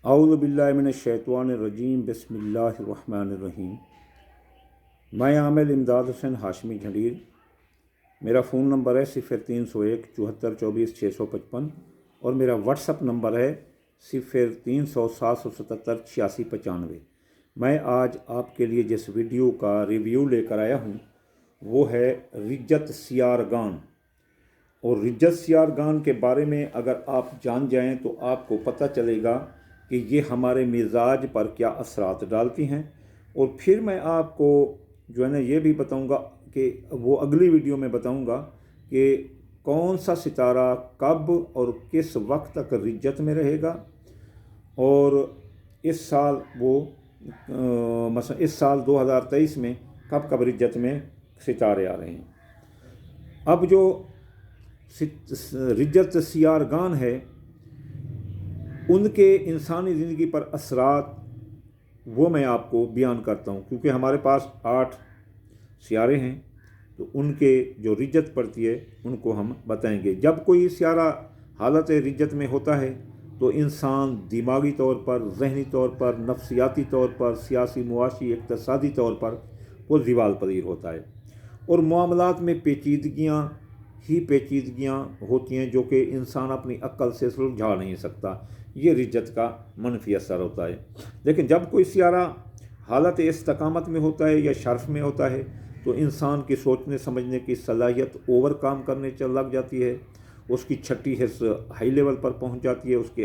औज़ु बिल्लाहि मिनश्शैतानिर्रजीम बिस्मिल्लाहिर्रहमानिर्रहीम। मैं आमिल इमदाद हुसैन हाशमी झंडीर। मेरा फ़ोन नंबर है 0301 74 24 655 और मेरा व्हाट्सअप नंबर है 0300 777 8695। मैं आज आपके लिए जिस वीडियो का रिव्यू लेकर आया हूँ वो है रिज्जत सियारगान। और रिज्जत सियारगान के बारे में अगर आप जान जाएं तो आपको पता चलेगा कि ये हमारे मिजाज पर क्या असरात डालती हैं। और फिर मैं आपको जो है ना ये भी बताऊंगा कि वो अगली वीडियो में बताऊंगा कि कौन सा सितारा कब और किस वक्त तक रिज्जत में रहेगा और इस साल वो मसलन इस साल 2023 में कब कब रिज्जत में सितारे आ रहे हैं। अब जो रिज्जत सियारगान है उनके इंसानी ज़िंदगी पर असरात वो मैं आपको बयान करता हूँ, क्योंकि हमारे पास 8 सियारे हैं तो उनके जो रिज्जत पड़ती है उनको हम बताएंगे। जब कोई सियारा हालत रिज्जत में होता है तो इंसान दिमागी तौर पर, ज़हनी तौर पर, नफ्सियाती तौर पर, सियासी, मुआशी, इक़्तिसादी तौर पर वो ज़वाल पज़ीर होता है और मामलात में पेचीदगियाँ होती हैं जो कि इंसान अपनी अक्ल से सुलझा नहीं सकता। ये रिज्जत का मनफी असर होता है। लेकिन जब कोई सियारा हालत इस्तकामत में होता है या शर्फ में होता है तो इंसान की सोचने समझने की सलाहियत ओवर काम करने चल लग जाती है, उसकी छठी हिस्स हाई लेवल पर पहुंच जाती है, उसके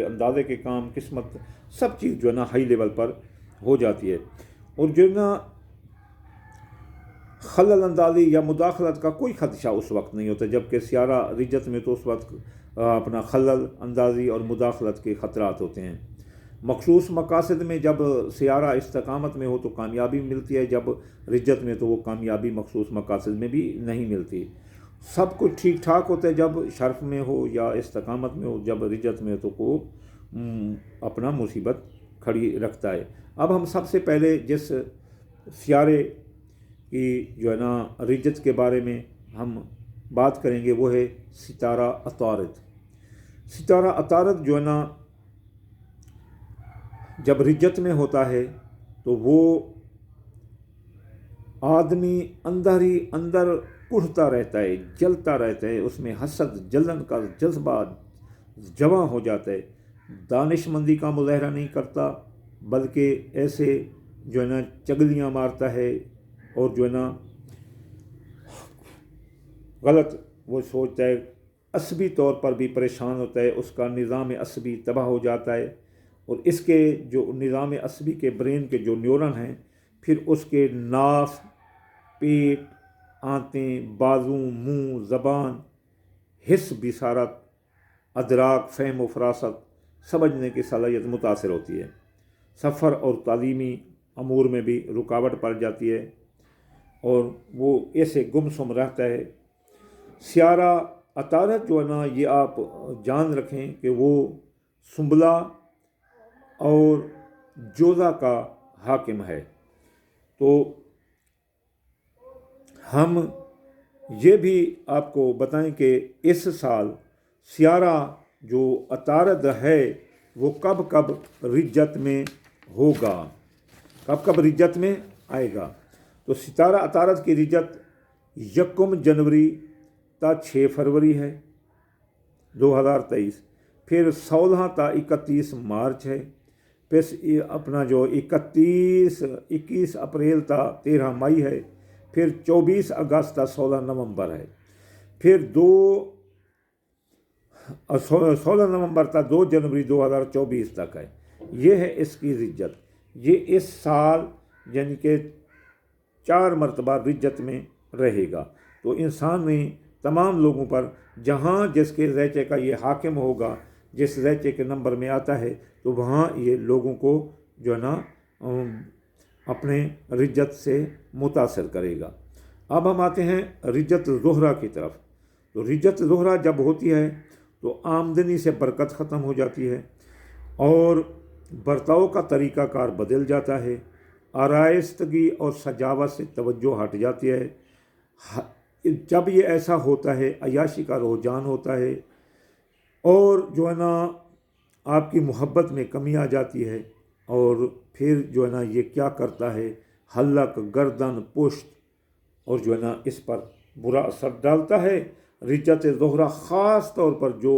अंदाज़े के काम, किस्मत, सब चीज़ जो है ना हाई लेवल पर हो जाती है। और जो है ना खलल अंदाज़ी या मुदाखलत का कोई खदशा उस वक्त नहीं होता। जबकि सियारा रिज्जत में तो उस वक्त अपना खलल अंदाज़ी और मुदाखलत के ख़तरात होते हैं। मखसूस मकासद में जब सियारा इस्तकामत में हो तो कामयाबी मिलती है, जब रिज्जत में तो वो कामयाबी मखसूस मकासद में भी नहीं मिलती। सब कुछ ठीक ठाक होता है जब शर्फ में हो या इस्तकामत में हो, जब रिज्जत में हो तो वो अपना मुसीबत खड़ी रखता है। अब हम सबसे पहले जिस सियारे की जो है ना रिज्जत के बारे में हम बात करेंगे वो है सितारा अतारद। सितारा अतारद जो है ना जब रिज्जत में होता है तो वो आदमी अंदर ही अंदर कुढ़ता रहता है, जलता रहता है, उसमें हसद जलन का जज्बा जवां हो जाता है। दानिशमंदी का मुजाहरा नहीं करता बल्कि ऐसे जो है ना चगलियाँ मारता है और जो है ना गलत वो सोचता है, असबी तौर पर भी परेशान होता है, उसका निज़ाम असबी तबाह हो जाता है। और इसके जो निज़ाम असबी के ब्रेन के जो न्यूरन हैं फिर उसके नाफ, पेट, आंतें, बाजू, मुंह, ज़बान, हिस्स, बिसारत, अदराक, फ़हम व फ़रासत, समझने की सलाहियत मुतासर होती है। सफ़र और तालीमी अमूर में भी रुकावट पड़ जाती है और वो ऐसे गुमसुम रहता है। सियारा अतारद जो है ना ये आप जान रखें कि वो सुंबला और जोज़ा का हाकिम है। तो हम ये भी आपको बताएं कि इस साल सियारा जो अतारद है वो कब कब रिज्जत में होगा, कब कब रिज्जत में आएगा। तो सितारा अतारद की रिज्जत 1 जनवरी ता 6 फरवरी है 2023, फिर 16 ता 31 मार्च है, फिर अपना जो 21 अप्रैल ता 13 मई है, फिर 24 अगस्त ता 16 नवंबर है, फिर 16 नवंबर ता 2 जनवरी 2024 तक है। ये है इसकी रिज्जत। ये इस साल यानी कि 4 मरतबा रिज्जत में रहेगा। तो इंसान में तमाम लोगों पर जहाँ जिसके ज़ैचे का ये हाकिम होगा, जिस ज़ैचे के नंबर में आता है तो वहाँ ये लोगों को जो है ना अपने रिज्जत से मुतासर करेगा। अब हम आते हैं रिज्जत ज़ुहरा की तरफ। तो रिज्जत ज़ुहरा जब होती है तो आमदनी से बरकत ख़त्म हो जाती है और बर्ताव का तरीक़ाकार बदल जाता है, आराइस्तगी और सजावट से तवज्जो हट जाती है। जब ये ऐसा होता है, अय्याशी का रुझान होता है, اور جو ہے نا آپ کی محبت میں کمی آ جاتی ہے، اور پھر جو ہے نا یہ کیا کرتا ہے، حلق، گردن، پشت، اور جو ہے نا اس پر برا اثر ڈالتا ہے۔ رجت زہرہ خاص طور پر جو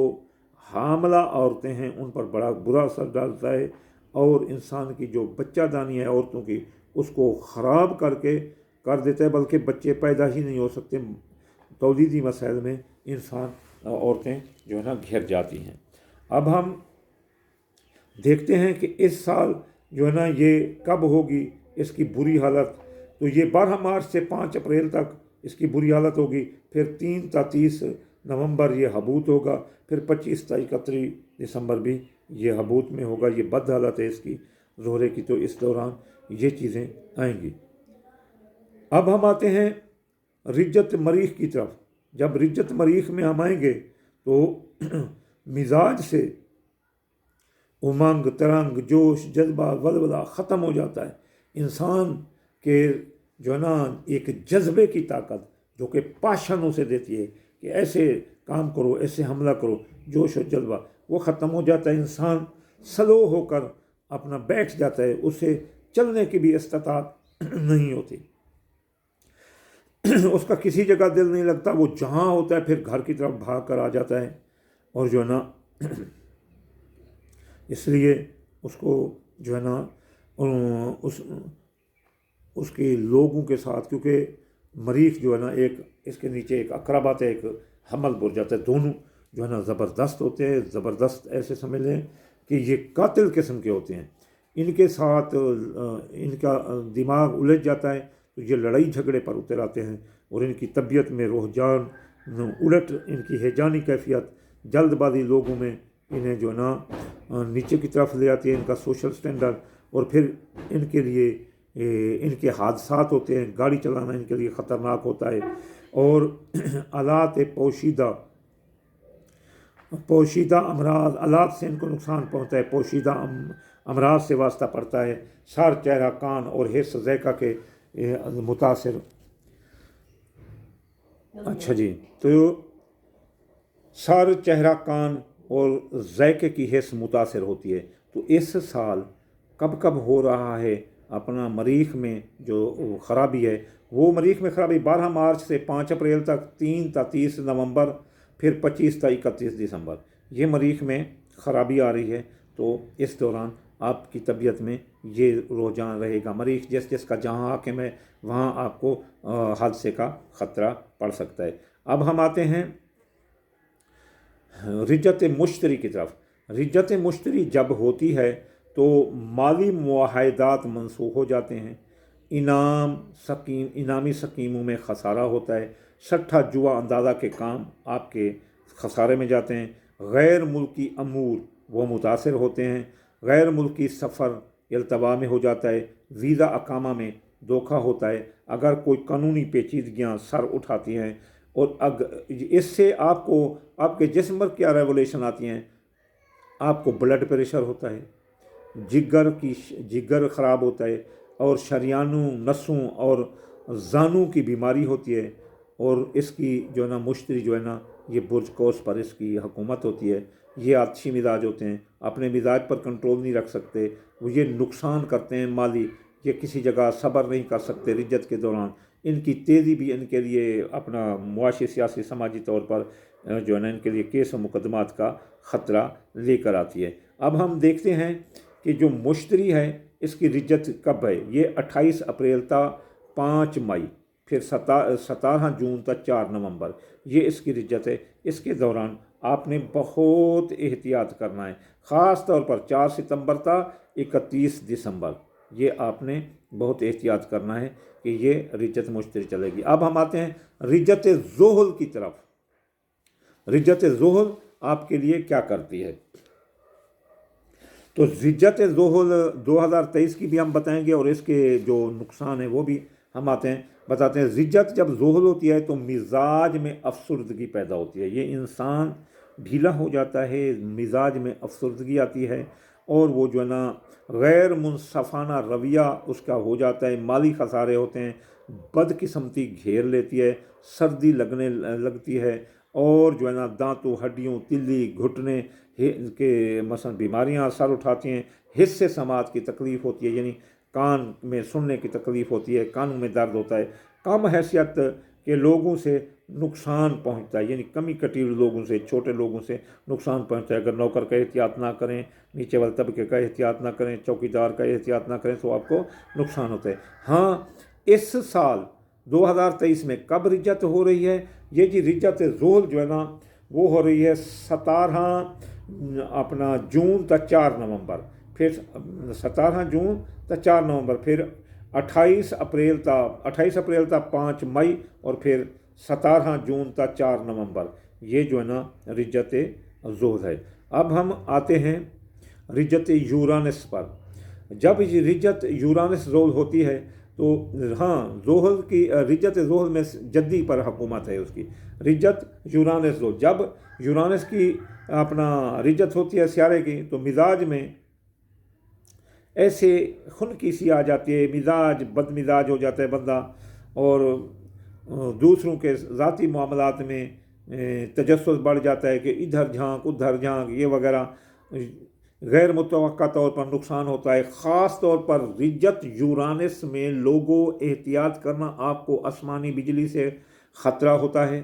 حاملہ عورتیں ہیں ان پر بڑا برا اثر ڈالتا ہے، اور انسان کی جو بچہ دانی ہے عورتوں کی اس کو خراب کر دیتا ہے، بلکہ بچے پیدا ہی نہیں ہو سکتے۔ تولیدی مسائل میں عورتیں جو ہے نا گھر جاتی ہیں۔ اب ہم دیکھتے ہیں کہ اس سال جو ہے نا یہ کب ہوگی اس کی بری حالت، تو یہ 12 مارچ سے 5 اپریل تک اس کی بری حالت ہوگی، پھر 3 تا 30 نومبر یہ حبوط ہوگا، پھر 25 تا 31 دسمبر بھی یہ حبوط میں ہوگا۔ یہ بد حالت ہے اس کی زہرے کی، تو اس دوران یہ چیزیں آئیں گی۔ اب ہم آتے ہیں رجت مریخ کی طرف۔ جب رجت مریخ میں ہم آئیں گے تو مزاج سے امنگ، ترنگ، جوش، جذبہ، ولولہ ختم ہو جاتا ہے۔ انسان کے جو ہے نا ایک جذبے کی طاقت جو کہ پاشن اسے دیتی ہے کہ ایسے کام کرو، ایسے حملہ کرو، جوش و جذبہ وہ ختم ہو جاتا ہے۔ انسان سلو ہو کر اپنا بیٹھ جاتا ہے، اسے چلنے کی بھی استطاعت نہیں ہوتی، اس کا کسی جگہ دل نہیں لگتا، وہ جہاں ہوتا ہے پھر گھر کی طرف بھاگ کر آ جاتا ہے۔ اور جو ہے نا اس لیے اس کو جو ہے نا اس کے لوگوں کے ساتھ، کیونکہ مریخ جو ہے نا ایک اس کے نیچے ایک اقربات ہے، ایک حمل بر جاتا ہے، دونوں جو ہے نا زبردست ہوتے ہیں، زبردست ایسے سمجھ لیں کہ یہ قاتل قسم کے ہوتے ہیں۔ ان کے ساتھ ان کا دماغ الجھ جاتا ہے تو یہ لڑائی جھگڑے پر اتر آتے ہیں، اور ان کی طبیعت میں رجحان الٹ، ان کی ہیجانی کیفیت جلد بازی لوگوں میں انہیں جو ہے نا نیچے کی طرف لے آتی ہے، ان کا سوشل سٹینڈرڈ، اور پھر ان کے لیے ان کے حادثات ہوتے ہیں، گاڑی چلانا ان کے لیے خطرناک ہوتا ہے، اور آلات پوشیدہ امراض، آلات سے ان کو نقصان پہنچتا ہے، پوشیدہ امراض سے واسطہ پڑتا ہے، سر، چہرہ، کان اور حس ذائقہ کے متاثر۔ اچھا جی، تو سر، چہرہ، کان اور ذائقے کی حس متاثر ہوتی ہے۔ تو اس سال کب ہو رہا ہے اپنا مریخ میں جو خرابی ہے، وہ مریخ میں خرابی 12 مارچ سے 5 اپریل تک، 3 تا 30 نومبر، پھر 25 تا 31 دسمبر یہ مریخ میں خرابی آ رہی ہے۔ تو اس دوران آپ کی طبیعت میں یہ رجحان رہے گا۔ مریخ جس کا جہاں حاکم ہے وہاں آپ کو حادثے کا خطرہ پڑ سکتا ہے۔ اب ہم آتے ہیں رجت مشتری کی طرف۔ رجت مشتری جب ہوتی ہے تو مالی معاہدات منسوخ ہو جاتے ہیں، انعامی سکیموں میں خسارہ ہوتا ہے، سٹھا جوا اندازہ کے کام آپ کے خسارے میں جاتے ہیں، غیر ملکی امور وہ متاثر ہوتے ہیں، غیر ملکی سفر التوا میں ہو جاتا ہے، ویزا اقامہ میں دھوکہ ہوتا ہے، اگر کوئی قانونی پیچیدگیاں سر اٹھاتی ہیں، اور اس سے آپ کے جسم پر کیا ریولیشن آتی ہیں، آپ کو بلڈ پریشر ہوتا ہے، جگر خراب ہوتا ہے، اور شریانوں، نسوں اور زانوں کی بیماری ہوتی ہے، اور اس کی جو ہے نا مشتری جو ہے نا یہ برج قوس پر اس کی حکومت ہوتی ہے۔ یہ آتشی مزاج ہوتے ہیں، اپنے مزاج پر کنٹرول نہیں رکھ سکتے، وہ یہ نقصان کرتے ہیں مالی، یہ کسی جگہ صبر نہیں کر سکتے رجت کے دوران۔ ان کی تیزی بھی ان کے لیے اپنا معاشی، سیاسی، سماجی طور پر جو ہے نا ان کے لیے کیس و مقدمات کا خطرہ لے کر آتی ہے۔ اب ہم دیکھتے ہیں کہ جو مشتری ہے اس کی رجت کب ہے۔ یہ 28 اپریل تا 5 مئی، پھر 17 جون تا 4 نومبر یہ اس کی رجت ہے۔ اس کے دوران آپ نے بہت احتیاط کرنا ہے، خاص طور پر 4 ستمبر تا 31 دسمبر یہ آپ نے بہت احتیاط کرنا ہے کہ یہ رجت مشتری چلے گی۔ اب ہم آتے ہیں رجت زحل کی طرف۔ رجت زحل آپ کے لیے کیا کرتی ہے؟ تو رجت زحل 2023 کی بھی ہم بتائیں گے، اور اس کے جو نقصان ہیں وہ بھی ہم بتاتے ہیں۔ رجت جب زحل ہوتی ہے تو مزاج میں افسردگی پیدا ہوتی ہے، یہ انسان ڈھیلا ہو جاتا ہے، مزاج میں افسردگی آتی ہے، اور وہ جو ہے نا غیر منصفانہ رویہ اس کا ہو جاتا ہے، مالی خسارے ہوتے ہیں، بدقسمتی گھیر لیتی ہے، سردی لگنے لگتی ہے، और जो है ना दांतों, हड्डियों, तिल्ली, घुटने के मसलन बीमारियां असर उठाती हैं। हिस्से समाज की तकलीफ़ होती है, यानी कान में सुनने की तकलीफ़ होती है, कानों में दर्द होता है। कम हैसियत के लोगों से नुकसान पहुंचता है, यानी कमी कटील लोगों से, छोटे लोगों से नुकसान पहुंचता है। अगर नौकर का एहतियात ना करें, नीचे वाले तबके का एहतियात ना करें, चौकीदार का एहतियात ना करें तो आपको नुकसान होता है। हाँ, इस साल 2023 में कब रिजत हो रही है? ये जी रिजत ज़ोहल जो है ना वो हो रही है 17 अपना जून तक 4 नवंबर, फिर 17 जून तक 4 नवंबर, फिर 28 अप्रैल तक 5 मई, और फिर 17 जून तक 4 नवंबर। ये जो है ना रिजत ज़ोहल है। अब हम आते हैं रिजत यूरानस पर। जब ये रिजत यूरानस ज़ोहल होती है तो हाँ, ज़ोहल की रिजत ज़ोहल में जद्दी पर हुकूमत है उसकी। रिजत यूरानस ज़ोहल, जब यूरानस की अपना रिजत होती है सियारे की, तो मिजाज में ऐसे खुनकीसी आ जाती है, मिजाज बदमिजाज हो जाता है बंदा, और दूसरों के ज़ाती मामलात में तजस्सुस बढ़ जाता है कि इधर झांक उधर झांक, ये वगैरह गैर मुतवक्का तौर पर नुकसान होता है। ख़ास तौर पर रिजत यूरानस में लोगों एहतियात करना, आपको आसमानी बिजली से ख़तरा होता है,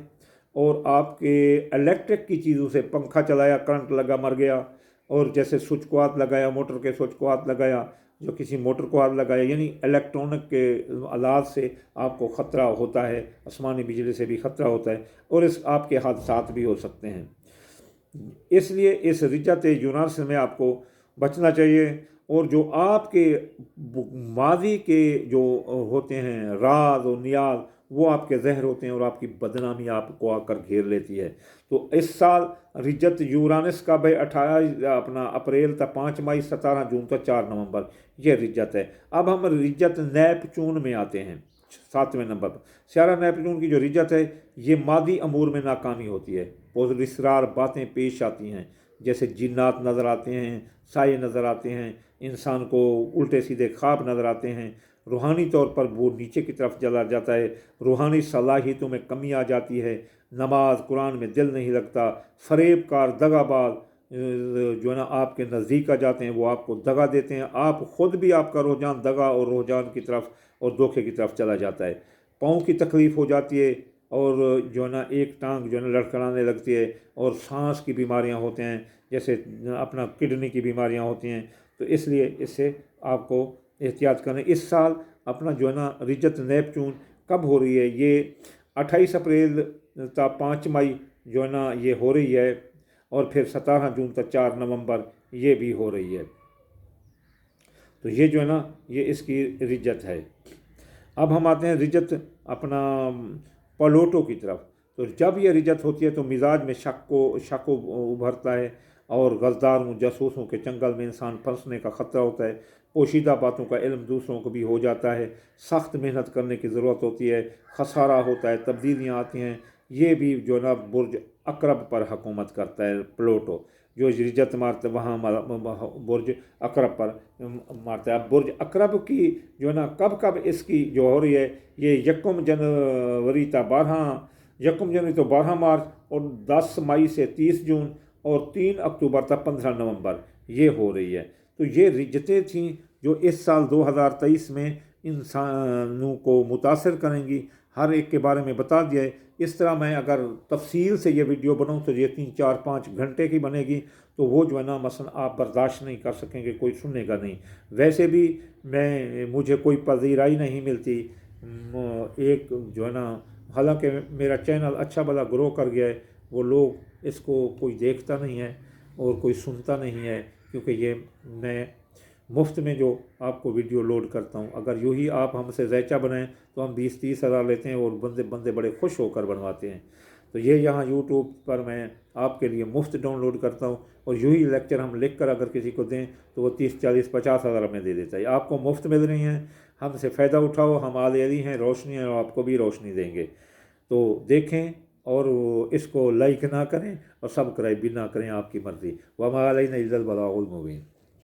और आपके इलेक्ट्रिक की चीज़ों से, पंखा चलाया करंट लगा मर गया, और जैसे स्विच को हाथ लगाया, मोटर के स्विच को हाथ लगाया, जो किसी मोटर को हाथ लगाया, यानी इलेक्ट्रॉनिक के आलात से आपको ख़तरा होता है, आसमानी बिजली से भी ख़तरा होता है, और इस आपके हादसात भी हो सकते हैं। इसलिए इस रिजत यूरानस में आपको बचना चाहिए। और जो आपके माजी के जो होते हैं राज और नियाज, वो आपके जहर होते हैं, और आपकी बदनामी आपको आकर घेर लेती है। तो इस साल रिजत यूरानस का भाई 18 अपना अप्रैल तक 5 मई, 17 जून तक 4 नवंबर, ये रिजत है। अब हम रिजत नेपचून में आते हैं 7वें नंबर पर। सियारा नेपचून की जो रिजत है, ये मादी अमूर में नाकामी होती है, पुरअसरार बातें पेश आती हैं, जैसे जिन्नात नज़र आते हैं, साए नज़र आते हैं, इंसान को उल्टे सीधे ख्वाब नज़र आते हैं, रूहानी तौर पर वो नीचे की तरफ चला जाता है, रूहानी सलाहियतों में कमी आ जाती है, नमाज कुरान में दिल नहीं लगता, फरेबकार दगाबाज जो है ना आपके नज़दीक आ जाते हैं, वो आपको दगा देते हैं, आप ख़ुद भी, आपका रुझान दगा और रुझान की तरफ और धोखे की तरफ चला जाता है। पाँव की तकलीफ़ हो जाती है, और जो है ना एक टांग जो है ना लड़खड़ाने लगती है, और सांस की बीमारियां होते हैं, जैसे अपना किडनी की बीमारियां होती हैं। तो इसलिए इससे आपको एहतियात करें। इस साल अपना जो है ना रिजत नेपचून कब हो रही है? ये 28 अप्रैल तक 5 मई जो है ना ये हो रही है, और फिर 17 जून तक 4 नवंबर ये भी हो रही है। तो ये जो है ना ये इसकी रिजत है। अब हम आते हैं रिजत अपना पलोटों की तरफ। तो जब ये रिजत होती है तो मिजाज में शक उभरता है, और गज़दारों जासूसों के चंगल में इंसान फंसने का ख़तरा होता है। पोशीदा बातों का इल्म दूसरों को भी हो जाता है, सख्त मेहनत करने की ज़रूरत होती है, खसारा होता है, तब्दीलियाँ आती हैं। ये भी जो ना बुर्ज अकरब पर हुकूमत करता है प्लूटो, जो रिजत मारता है वहाँ बुर्ज अकरब पर मारता है। अब बुर्ज अकरब की जो है ना कब इसकी जो हो रही है, ये यकम जनवरी तो 12 मार्च, और 10 मई से 30 जून, और 3 अक्टूबर तक 15 नवंबर ये हो रही है। तो ये रिजतें थीं जो इस साल 2023 में इंसानों को मुतासर करेंगी। हर एक के बारे में बता दिया है। इस तरह मैं अगर तफसील से ये वीडियो बनाऊँ तो ये 3, 4, 5 घंटे की बनेगी, तो वो जो है ना मसलन आप बर्दाश्त नहीं कर सकेंगे, कोई सुनेगा नहीं। वैसे भी मुझे कोई पजीराई नहीं मिलती। एक जो है ना, हालांकि मेरा चैनल अच्छा भला ग्रो कर गया है, वो लोग इसको कोई देखता नहीं है और कोई सुनता नहीं है, क्योंकि ये मैं मुफ्त में जो आपको वीडियो लोड करता हूँ। अगर यूँ ही आप हमसे ज़ैचा बनाएं तो हम 20-30 हज़ार लेते हैं, और बंदे बड़े खुश होकर बनवाते हैं। तो ये यहाँ यूट्यूब पर मैं आपके लिए मुफ्त डाउनलोड करता हूँ, और यूँ ही लेक्चर हम लिख कर अगर किसी को दें तो वो 30, 40, 50 हज़ार में दे देता है। आपको मुफ्त मिल रही हैं, हमसे फ़ायदा उठाओ, हम आलेरी हैं, रोशनी है, और आपको भी रोशनी देंगे। तो देखें, और इसको लाइक ना करें और सब्सक्राइब भी ना करें, आपकी मर्ज़ी। वमा अलैना इल्लल बलागुल मुबीन।